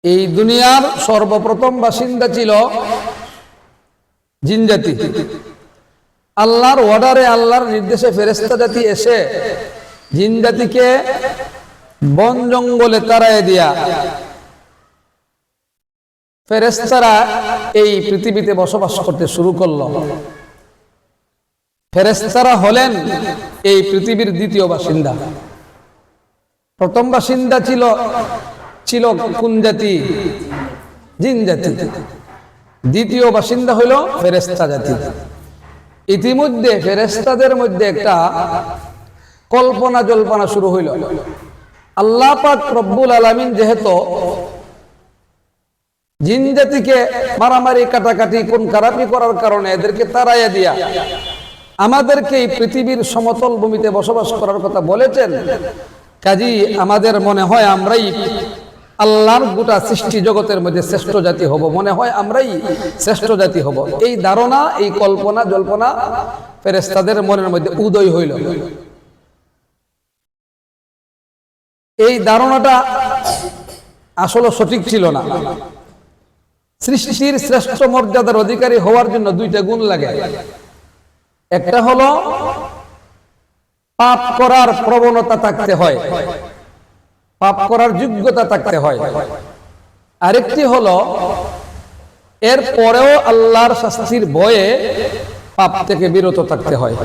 এই দুনিয়ার সর্বপ্রথম বাসিন্দা ছিল জিন জাতি। আল্লাহর অর্ডারে, আল্লাহর নির্দেশে ফেরেশতা জাতি এসে জিন জাতিকে বন জঙ্গলে তাড়ায় দিয়া ফেরেশতারা এই পৃথিবীতে বসবাস করতে শুরু করলো। ফেরেশতারা হলেন এই পৃথিবীর দ্বিতীয় বাসিন্দা। প্রথম বাসিন্দা ছিল কোন জাতি? জিন জাতি। দ্বিতীয় বাসিন্দা হইল ফেরেশতা জাতি। ইতিমধ্যে ফেরেশতাদের মধ্যে একটা কল্পনা জল্পনা শুরু হইল। আল্লাহ পাক রব্বুল আলামিন যেহেতু জিন জাতিকে মারামারি কাটাকাটি কোন খারাপি করার কারণে এদেরকে তাড়াইয়া দিয়া আমাদেরকে এই পৃথিবীর সমতল ভূমিতে বসবাস করার কথা বলেছেন, কাজী আমাদের মনে হয় আমরাই আল্লাহর গোটা সৃষ্টি জগতের মধ্যে শ্রেষ্ঠ জাতি হব, মনে হয় আমরাই শ্রেষ্ঠ জাতি হব। এই ধারণা, এই কল্পনা জল্পনা ফেরেশতাদের মনের মধ্যে উদয় হইল। এই ধারণাটা আসলে সঠিক ছিল না। সৃষ্টির শ্রেষ্ঠ মর্যাদার অধিকারী হওয়ার জন্য দুইটা গুণ লাগে। একটা হলো পাপ করার প্রবণতা থাকতে হয়, পাপ করার যোগ্যতা থাকতে হয়। আরেকটি হলো এর পরেও আল্লাহর শাস্তির ভয়ে পাপ থেকে বিরত থাকতে হয়।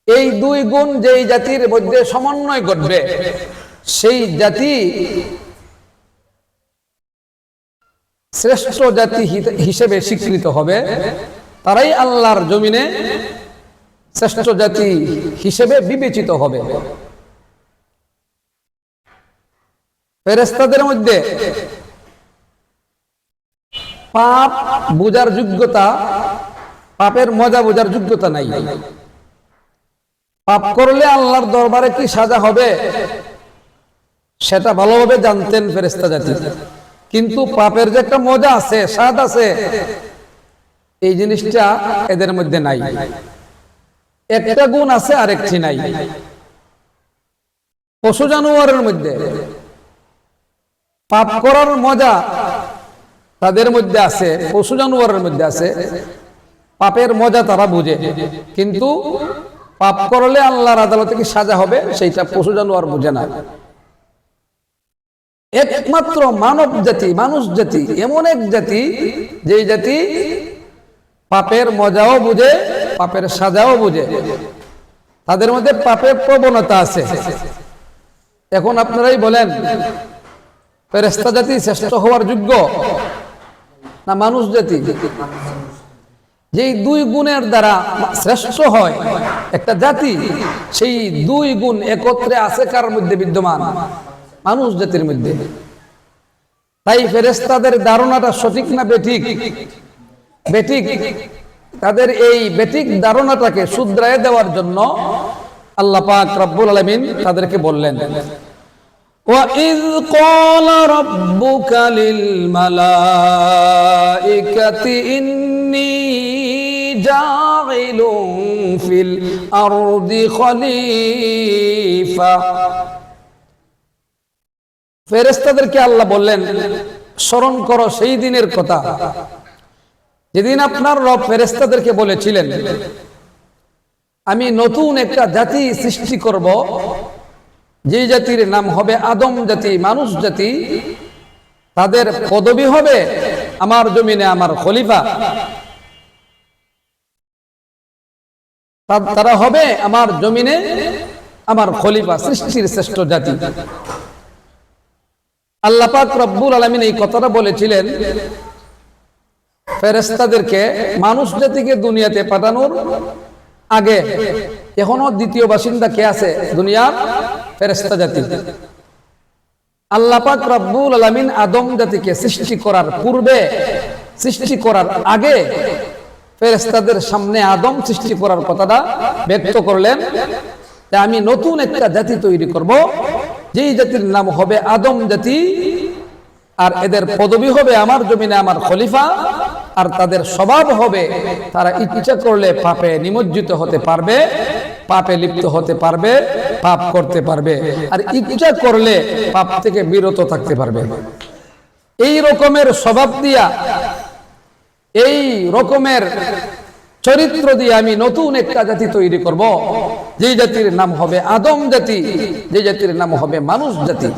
এই দুই গুণ যেই জাতির মধ্যে সমন্বয় ঘটবে সেই জাতি শ্রেষ্ঠ জাতি হিসেবে স্বীকৃত হবে, তারাই আল্লাহর জমিনে শ্রেষ্ঠ জাতি হিসেবে বিবেচিত হবে। ফেরেশতাদের মধ্যে পাপ বোঝার যোগ্যতা, পাপের মজা বোঝার যোগ্যতা নাই। পাপ করলে আল্লাহর দরবারে কি সাজা হবে সেটা ভালোভাবে জানতেন ফেরেশতা জাতি, কিন্তু পাপের যে একটা মজা আছে, স্বাদ আছে, এই জিনিসটা এদের মধ্যে নাই। একটা গুণ আছে আরেকটি নাই। পশু জানোয়ারের মধ্যে পাপ করার মজা তাদের মধ্যে আছে, পশু জানোয়ারের মধ্যে আছে, পাপের মজা তারা বুঝে, কিন্তু পাপ করলে আল্লাহর আদালতে কি সাজা হবে সেইটা পশু জানোয়ার বুঝে না। একমাত্র মানব জাতি, মানুষ জাতি এমন এক জাতি যে জাতি পাপের মজাও বুঝে, পাপের সাজাও বুঝে। তাদের মধ্যে পাপের প্রবণতা আছে। এখন আপনারাই বলেন, ফেরেশতা জাতি শ্রেষ্ঠ হওয়ার যোগ্য না মানুষ জাতি? যেই দুই গুণের দ্বারা শ্রেষ্ঠ হয় একটা জাতি, সেই দুই গুণ একত্রে আছে কার মধ্যে বিদ্যমান? মানুষ জাতির মধ্যে। তাই ফেরেশতাদের ধারণাটা সঠিক না বেঠিক? বেঠিক। তাদের এই বেঠিক ধারণাটাকে শুধরায় দেওয়ার জন্য আল্লাহ পাক রব্বুল আলামিন তাদেরকে বললেন, وَإِذْ قَالَ رَبُّكَ لِلْمَلَائِكَةِ إِنِّي جَاعِلٌ فِي الْأَرْضِ خَلِيفَةً। ফেরেশতাদেরকে আল্লাহ বললেন, স্মরণ করো সেই দিনের কথা যেদিন আপনার রব ফেরেশতাদেরকে বলেছিলেন, আমি নতুন একটা জাতি সৃষ্টি করব, যে জাতির নাম হবে আদম জাতি, মানুষ জাতি। তাদের পদবী হবে আমার জমিনে আমার খলিফা। তারা হবে আমার জমিনে আমার খলিফা, সৃষ্টির শ্রেষ্ঠ জাতি। আল্লাহ পাক রব্বুল আলামিন এই কথাটা বলেছিলেন ফেরেশতাদেরকে মানুষ জাতিকে দুনিয়াতে পাঠানোর আগে। এখনো দ্বিতীয় বাসিন্দা কে আছে দুনিয়ার? ফেরেশতা জাতি। আল্লাহ পাক রব্বুল আলামিন আদম জাতিকে সৃষ্টি করার পূর্বে, সৃষ্টি করার আগে ফেরেশতাদের সামনে আদম সৃষ্টি করার কথাটা ব্যক্ত করলেন যে আমি নতুন একটা জাতি তৈরি করব, যেই জাতির নাম হবে আদম জাতি, আর এদের পদবী হবে আমার জমিনে আমার খলিফা। আর তাদের স্বভাব হবে তারা ইচ্ছা করলে পাপে নিমজ্জিত হতে পারবে, পাপে লিপ্ত হতে পারবে, পাপ করতে পারবে, আর ইচ্ছা করলে পাপ থেকে বিরত থাকতে পারবে। এই রকমের স্বভাব দিয়া, এই রকমের চরিত্র দিয়ে আমি নতুন একটা জাতি তৈরি করব, যে জাতির নাম হবে আদম জাতি, যে জাতির নাম হবে মানুষ জাতি।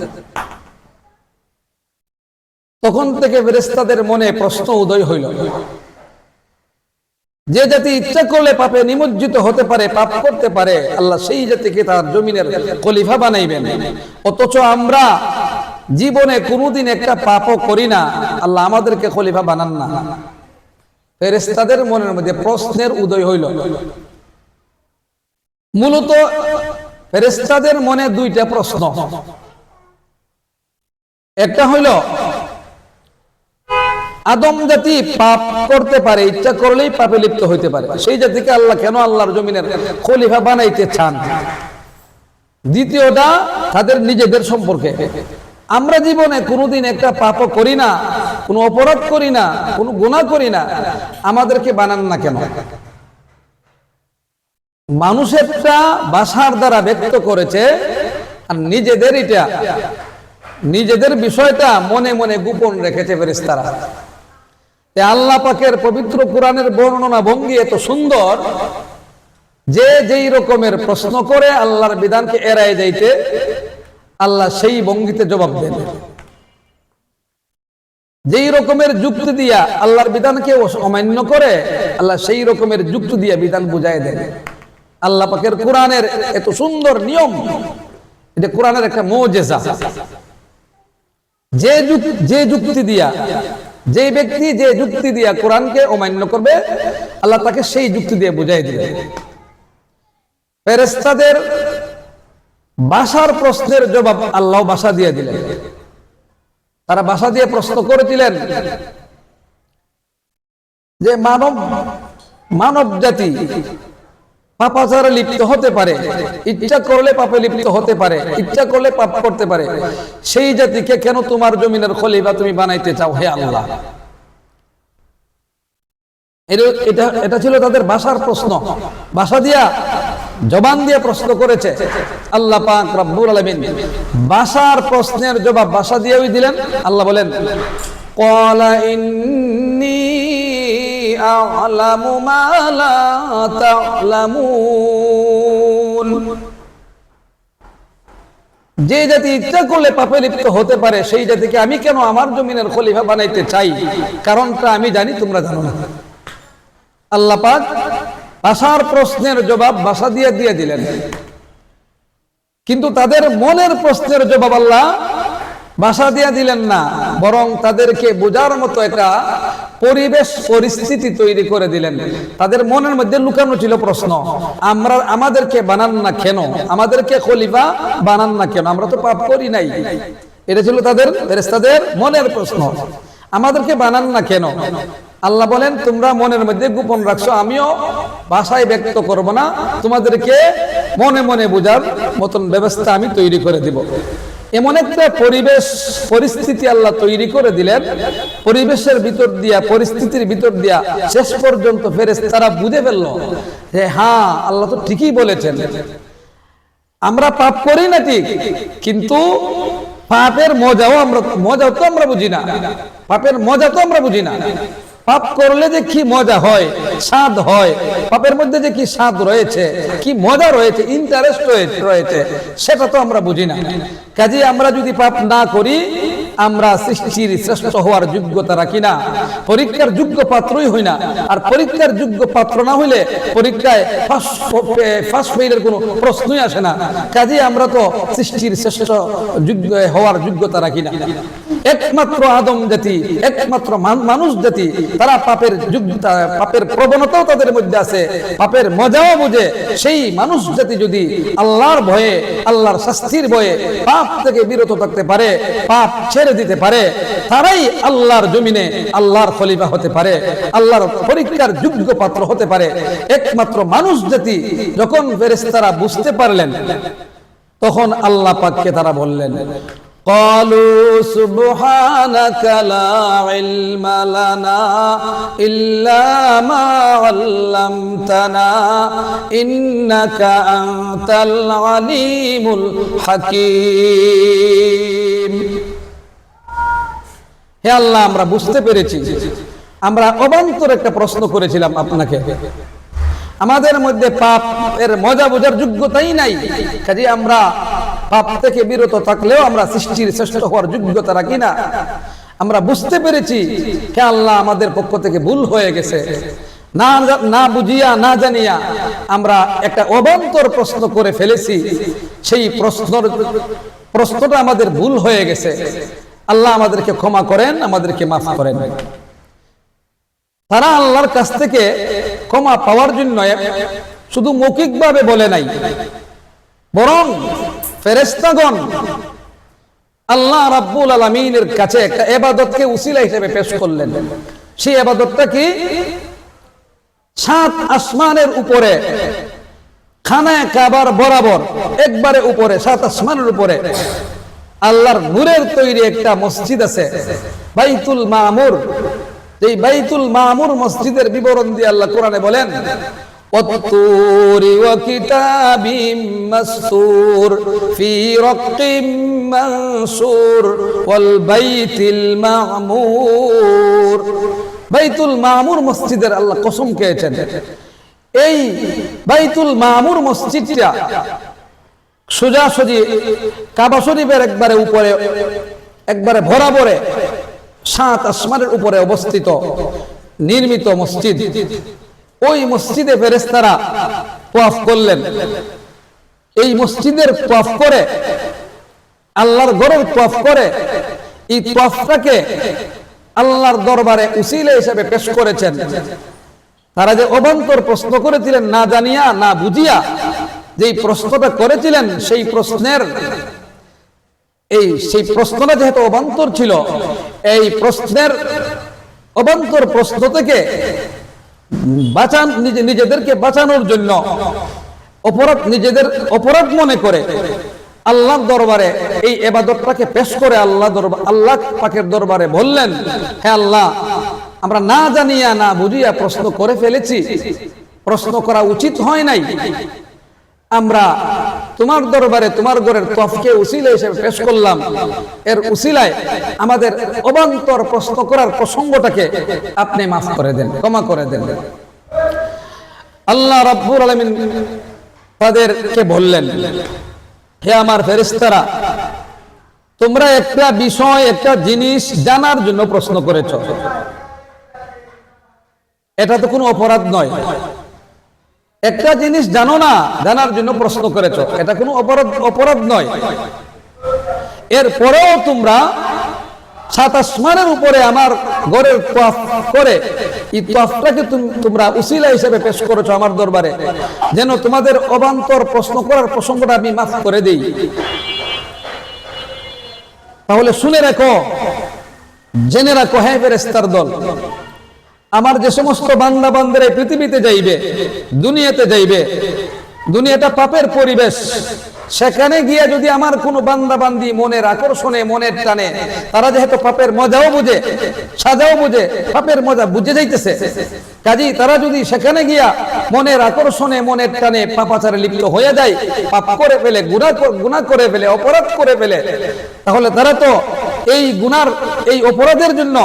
তখন থেকে ফেরেশতাদের মনে প্রশ্ন উদয় হইল, যে জাতি ইচ্ছা করলে পাপে নিমজ্জিত হতে পারে, পাপ করতে পারে, আল্লাহ সেই জাতিকে তার জমিনের খলিফা বানাইবেন, অথচ আমরা জীবনে কোনোদিন একটা পাপও করি না, আল্লাহ আমাদেরকে খলিফা বানান না। ফেরেশতাদের মনের মধ্যে প্রশ্নের উদয় হইল। মূলত ফেরেশতাদের মনে দুইটা প্রশ্ন। একটা হইল, আদম জাতি পাপ করতে পারে, ইচ্ছা করলেই পাপে লিপ্ত হইতে পারে, সেই জাতিকে আল্লাহ কেন আল্লাহর জমিনের খলিফা বানাইতে চান? দ্বিতীয়টা তাদের নিজেদের সম্পর্কে, আমরা জীবনে কোনোদিন একটা পাপও করি না, কোনো অপরাধ করি না, কোনো গুনাহ করি না, আমাদেরকে বানান না কেন? মানুষেরটা ভাষার দ্বারা ব্যক্ত করেছে, আর নিজেদের বিষয়টা মনে মনে গোপন রেখেছে ফেরেশতারা। আল্লাহ পাকের পবিত্র কোরআনের বর্ণনা ভঙ্গি এত সুন্দর যে যেই রকমের প্রশ্ন করে আল্লাহর বিধানকে এড়ায় যাইতে, আল্লাহ সেই ভঙ্গিতে জবাব দেন। যেই রকমের যুক্তি দিয়া আল্লাহর বিধানকে অমান্য করে, আল্লাহ সেই রকমের যুক্তি দিয়া বিধান বুঝায় দেন। আল্লাহ পাকের কোরআনের এত সুন্দর নিয়ম, এটা কোরআনের একটা মুজিজা। যে যুক্তি দিয়া, যে ব্যক্তি যে যুক্তি দিয়া কোরআনকে অমান্য করবে, আল্লাহ তাকে সেই যুক্তি দিয়ে বুঝাই দিবে। ফেরেশতাদের ভাষার প্রশ্নের জবাব আল্লাহ ভাষা দিয়ে দিলেন। তারা ভাষা দিয়ে প্রশ্ন করেছিলেন যে মানব জাতি পাপাচারে লিপ্ত হতে পারে, ইচ্ছা করলে পাপে লিপ্ত হতে পারে, ইচ্ছা করলে পাপ করতে পারে, সেই জাতিকে কেন তোমার জমিনের খলিফা তুমি বানাইতে চাও হে আল্লাহ? এটা ছিল তাদের ভাষার প্রশ্ন। ভাষা দিয়া, জবান দিয়ে প্রশ্ন করেছে। আল্লাহ পাক রব্বুল আলামিন ভাষার প্রশ্নের জবাব ভাষা দিয়েই দিলেন। আল্লাহ বলেন, ক্বালা ইন্নী আ'লামু মা লা তা'লামুন। যে জাতি ইচ্ছা করলে পাপে লিপ্ত হতে পারে, সেই জাতিকে আমি কেন আমার জমিনের খলিফা বানাইতে চাই, কারণটা আমি জানি, তোমরা জানো না। আল্লাহ পাক ভাষার প্রশ্নের জবাব ভাষা দিয়ে দিলেন, কিন্তু তাদের মনের প্রশ্নের জবাব আল্লাহ ভাষা দিয়ে দিলেন না, বরং তাদেরকে বোঝার মতো একটা পরিস্থিতি তৈরি করে দিলেন। তাদের মনের মধ্যে লুকানো ছিল প্রশ্ন, আমাদেরকে বানান না কেন, আমাদেরকে খলিফা বানান না কেন, আমরা তো পাপ করি নাই। এটা ছিল তাদের ফেরেশতাদের মনের প্রশ্ন, আমাদেরকে বানান না কেন? আল্লাহ বলেন, তোমরা মনের মধ্যে গোপন রাখছো, আমিও ভাষায় ব্যক্ত করব না, তোমাদেরকে মনে মনে বোঝার মতন ব্যবস্থা আমি তৈরি করে দিব। এমন একটা পরিস্থিতি আল্লাহ তৈরি করে দিলেন, পরিবেশের ভিতর দিয়া, পরিস্থিতির ভিতর দিয়া শেষ পর্যন্ত ফেরেশতারা বুঝে ফেললো যে হ্যাঁ, আল্লাহ তো ঠিকই বলেছেন, আমরা পাপ করি না ঠিক, কিন্তু পাপের মজাও তো আমরা বুঝি না, পাপের মজা তো আমরা বুঝি না। পাপ করলে যে কি মজা হয়, স্বাদ হয়, পাপের মধ্যে যে কি স্বাদ রয়েছে, কি মজা রয়েছে, ইন্টারেস্ট রয়েছে, সেটা তো আমরা বুঝি না। কাজে আমরা যদি পাপ না করি, আমরা সৃষ্টির শ্রেষ্ঠ হওয়ার যোগ্যতা রাখি না, পরীক্ষার যোগ্য পাত্রই হই না। আর পরীক্ষার যোগ্য পাত্র না হইলে পরীক্ষায় ফার্স্ট ফেইলের কোনো প্রশ্নই আসে না। কাজে আমরা তো সৃষ্টির শ্রেষ্ঠ হওয়ার যোগ্যতা রাখি না। একমাত্র আদম জাতি, একমাত্র মানুষ জাতি, তারা পাপের প্রবণতাও তাদের মধ্যে আছে, পাপের মজাও বুঝে। সেই মানুষ জাতি যদি আল্লাহর ভয়ে, আল্লাহর শাস্তির ভয়ে পাপ থেকে বিরত থাকতে পারে, পাপ ছেড়ে দিতে পারে, তারাই আল্লাহর জমিনে আল্লাহর খলিফা হতে পারে, আল্লাহর পরীক্ষার যোগ্য পাত্র হতে পারে। একমাত্র মানুষ জাতি যখন ফেরেশতারা বুঝতে পারলেন, তখন আল্লাহ পাককে তারা বললেন, قالوا سبحانك لا علم لنا إلا ما علمتنا إنك أنت العليم الحكيم। হে আল্লাহ, আমরা বুঝতে পেরেছি, আমরা অবান্তর একটা প্রশ্ন করেছিলাম আপনাকে, আমাদের মধ্যে পাপের মজা বোঝার যোগ্যতাই নাই, কাজে আমরা পাপ থেকে বিরত থাকলেও আমরা সৃষ্টির শ্রেষ্ঠ হওয়ার যোগ্যতা রাখি না। আমরা বুঝতে পেরেছি হে আল্লাহ, আমাদের পক্ষ থেকে ভুল হয়ে গেছে, না বুঝিয়া না জানিয়া আমরা একটা অবান্তর প্রশ্ন করে ফেলেছি, সেই প্রশ্নটা আমাদের ভুল হয়ে গেছে। আল্লাহ আমাদেরকে ক্ষমা করেন, আমাদেরকে মাফ করেন। তারা আল্লাহর কাছ থেকে ক্ষমা পাওয়ার জন্য শুধু মৌখিকভাবে বলে নাই, বরং ফেরেশতাগণ আল্লাহ রাব্বুল আলামিনের কাছে একটা ইবাদতকে উসিলা হিসেবে পেশ করলেন। সেই ইবাদতটা কি? 7 আসমানের উপরে খানায়ে কাবার বরাবর একবারে উপরে 7 আসমানের উপরে আল্লাহর নূরের তৈরি একটা মসজিদ আছে, বাইতুল মামুর। এই বাইতুল মামুর মসজিদের বিবরণ দিয়ে আল্লাহ কোরআনে বলেন, ওয়াত্তুরি ওয়া কিতাবিম মাসতুর ফি রাক্কিম মানসুর ওয়াল বাইতিল মামুর। বাইতুল মামুর মসজিদের আল্লাহ কসম খেয়েছেন। এই বাইতুল মামুর মসজিদটা সোজাসুজি কাবা শরীফের একবারে উপরে, একবারে বরাবরে 7 আসমানের উপরে অবস্থিত নির্মিত মসজিদ। ওই মসজিদে ফেরেশতারা তাওয়াফ করলেন। এই মসজিদের তাওয়াফ করে, আল্লাহর ঘরের তাওয়াফ করে, এই তাওয়াফটাকে আল্লাহর দরবারে উসিলা হিসেবে পেশ করেছেন। তারা যে অবান্তর প্রশ্ন করেছিলেন, না জানিয়া না বুঝিয়া যেই প্রশ্নটা করেছিলেন, সেই প্রশ্নটা যেহেতু অবান্তর ছিল, এই প্রশ্নের অবান্তর প্রশ্ন থেকে নিজেদেরকে বাঁচানোর জন্য নিজেদের অপরাধ মনে করে আল্লাহর দরবারে এই ইবাদতটাকে পেশ করে আল্লাহ পাকের দরবারে বললেন, হে আল্লাহ, আমরা না জানিয়া না বুঝিয়া প্রশ্ন করে ফেলেছি, প্রশ্ন করা উচিত হয় নাই। আমরা তোমার দরবারে তোমার ঘরের তাওয়াফকে উসিলা হিসেবে পেশ করলাম, এর উসিলায় আমাদের অবান্তর প্রশ্ন করার প্রসঙ্গটাকে আপনি মাফ করে দেন, ক্ষমা করে দেন। আল্লাহ রাব্বুল আলামিন তাদেরকে বললেন, হে আমার ফেরেশতারা, তোমরা একটা বিষয়, একটা জিনিস জানার জন্য প্রশ্ন করেছো, এটা তো কোনো অপরাধ নয়। একটা জিনিস জানো না, জানার জন্য প্রশ্ন করেছো, এটা কোনো অপরাধ নয়। এরপরেও তোমরা 7 আসমানের উপরে আমার ঘরের তাওয়াফ করে এই তাওয়াফটাকে তোমরা উসিলা হিসেবে পেশ করেছো আমার দরবারে, যেন তোমাদের অবান্তর প্রশ্ন করার প্রসঙ্গটা আমি মাফ করে দেই। তাহলে শুনে রাখো, জেনে রাখো, হে ফেরেশতার দল, আমার যে সমস্ত বান্দা বান্দারা পৃথিবীতে যাইবে, দুনিয়াতে যাইবে, দুনিয়াটা পাপের পরিবেশ, সেখানে গিয়ে যদি আমার কোনো বান্দা বান্দি মনের আকর্ষণে, মনের টানে, তারা যেহেতু পাপের মজাও বুঝে, সাজাও বুঝে, পাপের মজা বুঝে যাইতেছে, কাজেই তারা যদি সেখানে গিয়া মনের আকর্ষণে, মনের টানে পাপাচারে লিপ্ত হয়ে যায়, পাপ করে ফেলে, গুনাহ করে ফেলে, অপরাধ করে ফেলে, তাহলে তারা তো এই গুনার, এই অপরাধের জন্য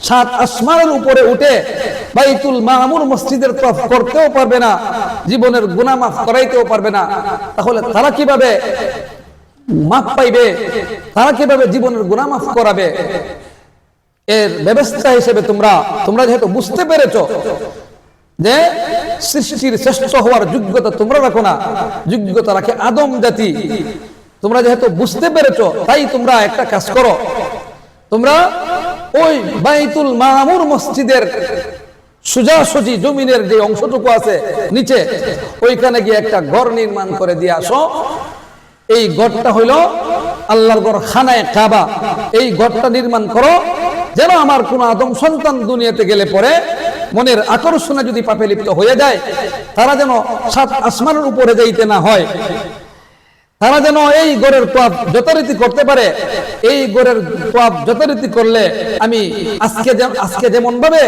7 আসমানের উপরে উঠে বাইতুল মামুর মসজিদের তাওয়াফ করতেও পারবে না, জীবনের গুনাহ মাফ করাইতেও পারবে না। তাহলে তারা কিভাবে মাফ পাইবে? তারা কিভাবে জীবনের গুনাহ মাফ করাবে? এর ব্যবস্থা হিসেবে তোমরা যেহেতু বুঝতে পেরেছো যে সৃষ্টির শ্রেষ্ঠ হওয়ার যোগ্যতা তোমরা রাখো না, যোগ্যতা রাখে আদম জাতি, তোমরা যেহেতু বুঝতে পেরেছো, তাই তোমরা একটা কাজ করো, তোমরা ওই বাইতুল মামুর মসজিদের সোজাসুজি জমিনের যে অংশটুকু আছে নিচে, ওইখানে গিয়ে একটা ঘর নির্মাণ করে দিয়ে আসো। এই ঘরটা হইল আল্লাহর ঘর, খানায়ে কাবা। এই ঘরটা নির্মাণ করো, যেন আমার কোন আদম সন্তান দুনিয়াতে গেলে পরে মনের আকর্ষণে যদি পাপে লিপ্ত হয়ে যায়, তারা যেন 7 আসমানের উপরে যাইতে না হয়। তারা যেন এই গড়ের তোয়াব যথারীতি করতে পারে। এই গড়ের তোয়াব যথারীতি করলে আমি আজকে যেমন ভাবে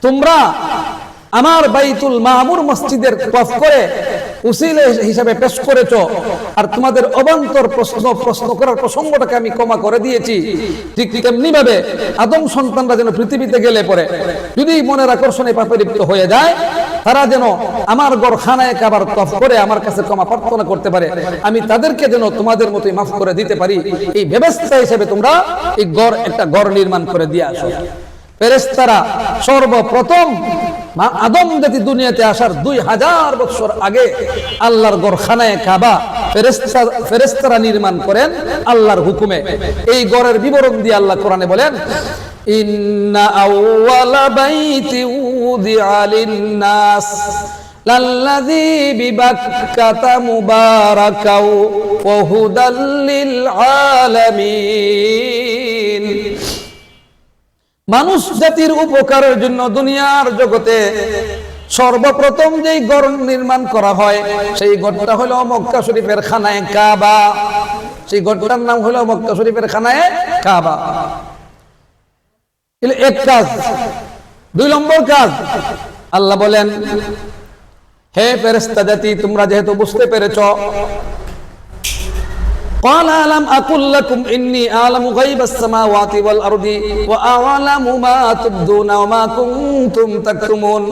তোমরা আমার বাইতুল মামুর মসজিদের তোয়াফ করে উসিলা হিসাবে পেশ করেছো, আর তোমাদের অবান্তর প্রশ্ন করার প্রসঙ্গটাকে আমি ক্ষমা করে দিয়েছি, ঠিক তেমনি ভাবে আদম সন্তানরা যেন পৃথিবীতে গেলে পরে যদি মনের আকর্ষণে পাপে লিপ্ত হয়ে যায়, তারা যেন আমার ঘর খানায় কাবার তফ করে আমার কাছে ক্ষমা প্রার্থনা করতে পারে, আমি তাদেরকে যেন তোমাদের মতোই মাফ করে দিতে পারি। এই ব্যবস্থা হিসেবে তোমরা এই একটা ঘর নির্মাণ করে দিয়ে আসো। ফেরেশতারা সর্বপ্রথম আদম জাতি দুনিয়াতে আসার 2000 বছর আগে আল্লাহর ঘর খানায় কাবা ফেরেশতারা নির্মাণ করেন আল্লাহর হুকুমে। এই ঘরের বিবরণ দিয়ে আল্লাহ কোরআনে বলেন, ইন্না আউওয়ালা বাইতি উযিআ লিন-নাস লাল্লাযী বিবাক্কাতা মুবারাকাও ওয়া হুদাল লিল আলামিন। মানুষ জাতির উপকারের জন্য দুনিয়ার জগতে সর্বপ্রথম যেই ঘর নির্মাণ করা হয় সেই ঘরটা হলো মক্কা শরীফের খানায়ে কাবা। সেই ঘরটার নাম হলো মক্কা শরীফের খানায়ে কাবা। এক কাজ। 2 নম্বর কাজ, আল্লাহ বলেন, হে ফেরেশতা জাতি, তোমরা যেহেতু বুঝতে পেরেছো, قال ألم أقل لكم إني أعلم غيب السماوات والأرض وأعلم ما تبدون وما كنتم تكتمون।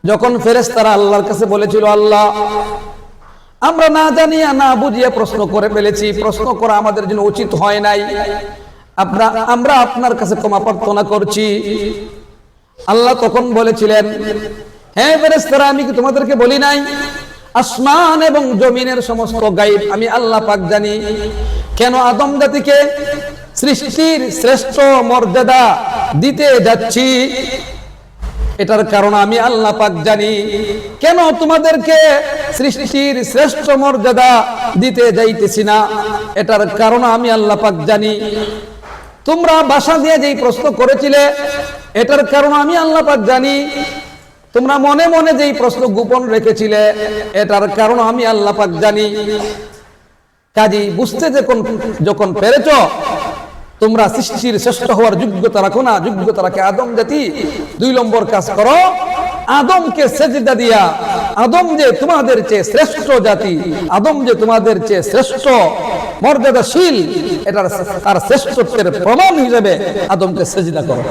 যখন ফেরেশতারা আল্লাহর কাছে বলেছিল, আল্লাহ আমরা না জানিয়া না বুঝিয়ে প্রশ্ন করে ফেলেছি, প্রশ্ন করা আমাদের জন্য উচিত হয় নাই, আমরা আপনার কাছে ক্ষমা প্রার্থনা করছি। আল্লাহ তখন বলেছিলেন, হে ফেরেশতারা, আমি কি তোমাদেরকে বলি নাই আসমান এবং জমিনের সমস্ত গায়েব আমি আল্লাহ পাক জানি? কেন আদম জাতিকে সৃষ্টির শ্রেষ্ঠ মর্যাদা দিতে যাচ্ছি এটার কারণ আমি আল্লাহ পাক জানি। কেন তোমাদেরকে সৃষ্টির শ্রেষ্ঠ মর্যাদা দিতে যাইতেছি না এটার কারণ আমি আল্লাহ পাক জানি। তোমরা ভাষা দিয়ে যেই প্রশ্ন করেছিলে এটার কারণ আমি আল্লাহ পাক জানি। তোমরা মনে মনে যেই প্রশ্ন গোপন রেখেছিলে এটার কারণ আমি আল্লাহ পাক জানি। কাজী বুঝতে যখন পেরেছো তোমরা সৃষ্টির শ্রেষ্ঠ হওয়ার যোগ্যতা রাখো না, যোগ্যতা রাখে আদম জাতি। 2 নম্বর কাজ করো, আদমকে সেজদা দিয়া, আদম যে তোমাদের চেয়ে শ্রেষ্ঠ জাতি, আদম যে তোমাদের চেয়ে শ্রেষ্ঠ মর্যাদাশীল, এটার তার শ্রেষ্ঠত্বের প্রমাণ হিসেবে আদমকে সেজদা করো।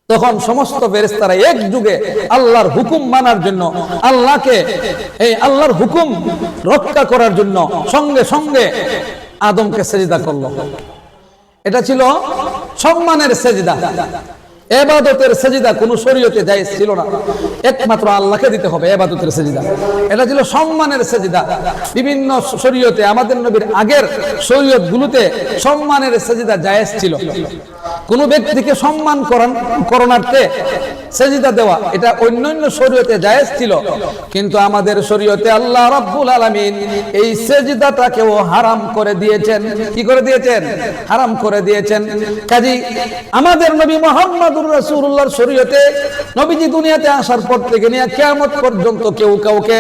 তখন সমস্ত ফেরেশতারা এক যুগে আল্লাহর হুকুম মানার জন্য, আল্লাহকে এই আল্লাহর হুকুম রক্ষা করার জন্য সঙ্গে সঙ্গে আদমকে সেজদা করলো। এটা ছিল সম্মানের সেজদা, ইবাদতের সেজদা। কোন শরীয়তে জায়েজ ছিল না, একমাত্র আল্লাহকে দিতে হবে ইবাদতের সেজদা। এটা ছিল সম্মানের সেজদা। বিভিন্ন শরীয়তে, আমাদের নবীর আগের শরীয়ত গুলোতে সম্মানের সেজদা জায়েজ ছিল। কোন ব্যক্তিকে সম্মান করণার্থে সেজদা দেওয়া এটা অন্যান্য শরীয়তে জায়েজ ছিল, কিন্তু আমাদের শরীয়তে আল্লাহ রাব্বুল আলামিন এই সেজদাটাকেও হারাম করে দিয়েছেন। কি করে দিয়েছেন? হারাম করে দিয়েছেন। কাজী আমাদের নবী মুহাম্মদুর রাসূলুল্লাহর শরীয়তে নবীজি দুনিয়াতে আসার পর থেকে নিয়ে কিয়ামত পর্যন্ত কেউ কাউকে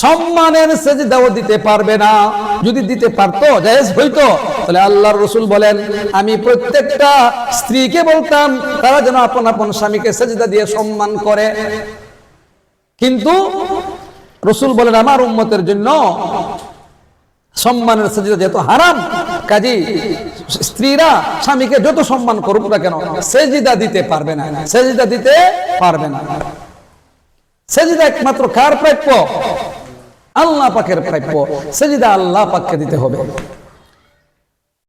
সম্মানের সেজদাও দিতে পারবে না। যদি দিতে পারতো, জায়েজ হইতো, তাহলে আল্লাহর রাসূল বলেন, আমি প্রত্যেকটা স্ত্রীকে বলতাম তারা যেন আপন আপন স্বামীকে সেজদা দিয়ে সম্মান করে। কিন্তু রাসূল বলেন আমার উম্মতের জন্য সম্মানের সেজদা যেহেতু হারাম, কাজী স্ত্রীরা স্বামীকে যত সম্মান করুক না কেন সেজদা দিতে পারবে না, সেজদা দিতে পারবে না। সেজদা একমাত্র কার প্রাপ্য? আল্লাহ পাকের প্রাপ্য। সেজদা আল্লাহ পাককে দিতে হবে।